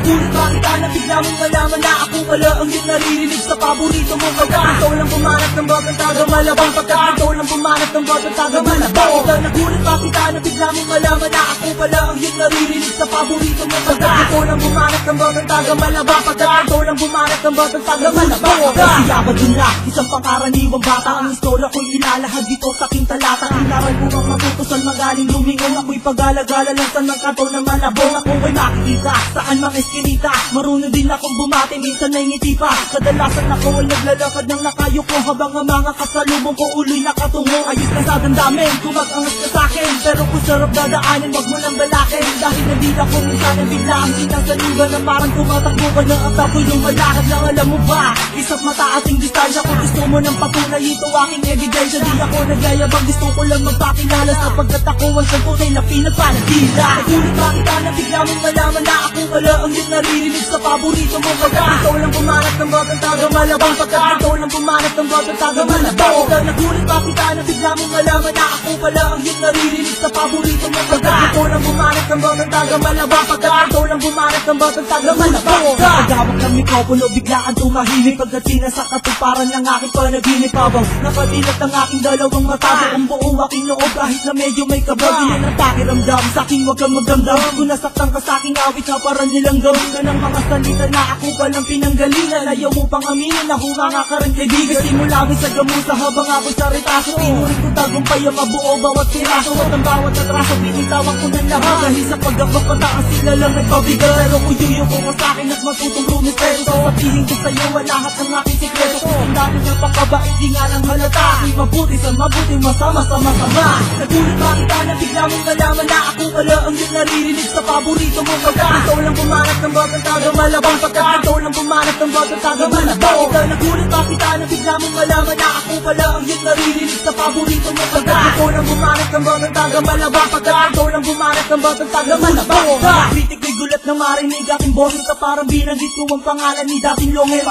Nagulat ba kita na bigla mong malaman na ako pala ang yung naririnig sa paborito mong kanta? Ikaw lang bumanat ng bagang taga malabang, pagkat ikaw lang bumanat ng bagang taga malabang. Nagulat ba kita na bigla mong malaman na ako pala ang yung naririnig sa paborito mong kanta? Ikaw lang bumanat ng bagang taga malabang, pagkat ikaw lang bumanat ng bagang taga malabang. Siya ba dun na isang pangkaraniwang bata? Ang istorya ko'y ilalahad dito sa aking talata. Inaral ko ang matutusan magaling lumingon. Ako'y pag-alagala lang sa nagkataon na malabong. Ako ay makikita saan mga eskinita. Marunong din akong bumati, minsan ay ngiti pa. Kadalasan ako ay naglalakad ng nakayuko, habang ang mga kasalubong ko ulo'y nakatungo. Ayos na sa damdamin, kumag-angas ka sa'kin, pero kung sarap dadaanin, wag mo nang balakin. Dahil nandito ko minsan ang bigla ang sinasaliban, na parang tumatakbo ka ng ang tapoy yung malakad na alam mo ba. Isang mata ating distansya, kung gusto mo ng patunay, ito aking ebidensya. Di ako nagyayabang, gusto ko lang magpakilala, sapagkat ako ang santunay na pinagpanagila. Nagulat ba kita na bigla mong malaman na ako pala ang yung naririnig sa paborito mong kanta? Ikaw lang bumanat ng bagang taga malabang, pagkat ikaw lang bumanat ng bagang taga malabang. Nagulat ba kita na bigla mong malaman na ako pala ang yung naririnig sa paborito mong kanta? Ikaw lang bumanat ng bagang taga malabang, pagkat ikaw lang bumanat ng bagang taga malabang. Pagawag ng mikropono, biglaan tumahimik, pagkat sa katuparan ng aking panaginip. Habang nakadilat ang aking dalawang mata, buong buo aking loob kahit na medyo may kabag. Yan ang pakiramdam, sa'king wag kang magdamdam. Kung nasaktan ka sa'king awit na parang nilang gawin ka ng mga salita na ako palang pinanggalingan. Ayaw mo pang aminin na humanga ka rin kaibigan. Simula mo sa gamusa habang ako sa retaso, tinurin ko tagumpay ang mabuo bawat piraso. At ang bawat atraso, binitawan ko ng lahat. Dahil sa pagkabak pataas sila lang nagpabigat. Pero kung yuyo ko ka sa'kin at matutong rumispeto, sasabihin ko sa'yo ang lahat ng aking sikreto. Kung dami ng pakabait, di nga lang halata. Mabuti sa mabuti, masama sa masama. Nagulat ba kita na bigla mong malaman na ako pala ang yung naririnig sa paborito mong kanta? Ikaw lang bumanat ng bagang taga malabang, pagkat ikaw lang bumanat ng bagang taga malabang. Nagulat ba kita na bigla mong malaman na ako pala ang yung naririnig sa paborito mong kanta? Ikaw lang bumanat ng bagang taga malabang, pagkat ikaw lang bumanat ng bagang taga malabang. Kritik ko'y gulat na marinig aking boses, na parang binanggit ko ang pangalan ni dating Longel.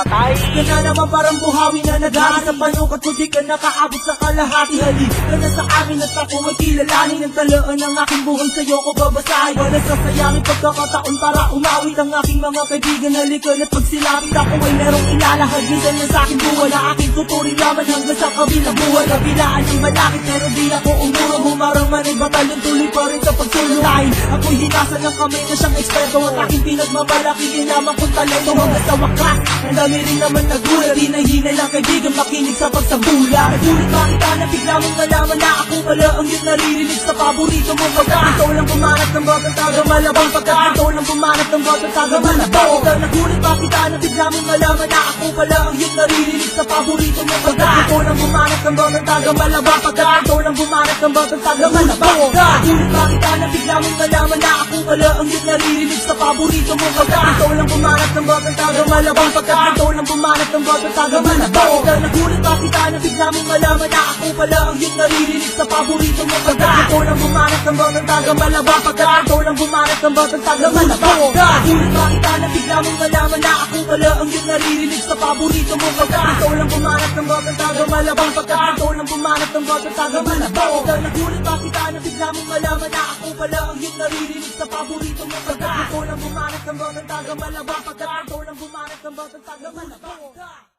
Yan na naman parang buhawi na nagari sa panukat ko, di ka nakaabot sa kalahati. Halik ka na sa amin at ako ay kilalanin. Ang talaan ng aking buhay sa'yo ko babasahin. Wala sasayangin pagkakataon para umawit ang aking mga kaibigan. Halikan at pagsilapit ako ay merong ilalahad. Minsan na sa'king buwan na aking tuturing laban hanggang sa kabilang buwan. Kabilaan ay malakit pero di ako umuro. Humarang man ay batalyon, tuloy pa rin sa pagsululain. Ako'y hinasa ng kamay na siyang eksperto at aking pinagmamalaki, ginaman kong talento. Hanggang sa wakas, ang dami rin naman nagulat. Hinahinay lang kaibigan, makinig sa pagsabula. Nagulat ba kita na bigla mong malaman na ako pala ang yung naririnig sa paborito mong kanta? Ikaw lang bumanat ng bagang taga malabang, pagkat ikaw lang bumanat ng bagang taga malabang. Nagulat ba kita na bigla mong malaman na ako pala ang yung naririnig sa paborito mong kanta? Ikaw lang bumanat ng bagang taga malabang, pagkat ikaw lang bumanat ng bagang taga malabang. Nagulat ba kita na bigla mong malaman na ako pala ang yung naririnig sa paborito mong kanta? Ikaw lang bumanat ng bagang taga malabang, pagkat ikaw lang bumanat ng bagang taga malabang. Nagulat ba kita na bigla mong malaman na ako pala ang yung naririnig sa paborito mong kanta? Ikaw lang bumanat ng bagang taga malabang, pagkat ikaw lang bumanat ng bagang taga malabang. Nagulat ba kita na bigla mong malaman na ako pala ang yung naririnig sa paborito mong kanta? Ikaw lang bumanat ng bagang taga malabang, pagkat ikaw lang bumanat ng bagang taga malabang. Nagulat ba kita na bigla mong malaman na ako pala ang yung naririnig sa paborito mong kanta? Ikaw lang bumanat ng bagang taga malabang, pagkat ikaw lang bumanat ng bagang taga malabang.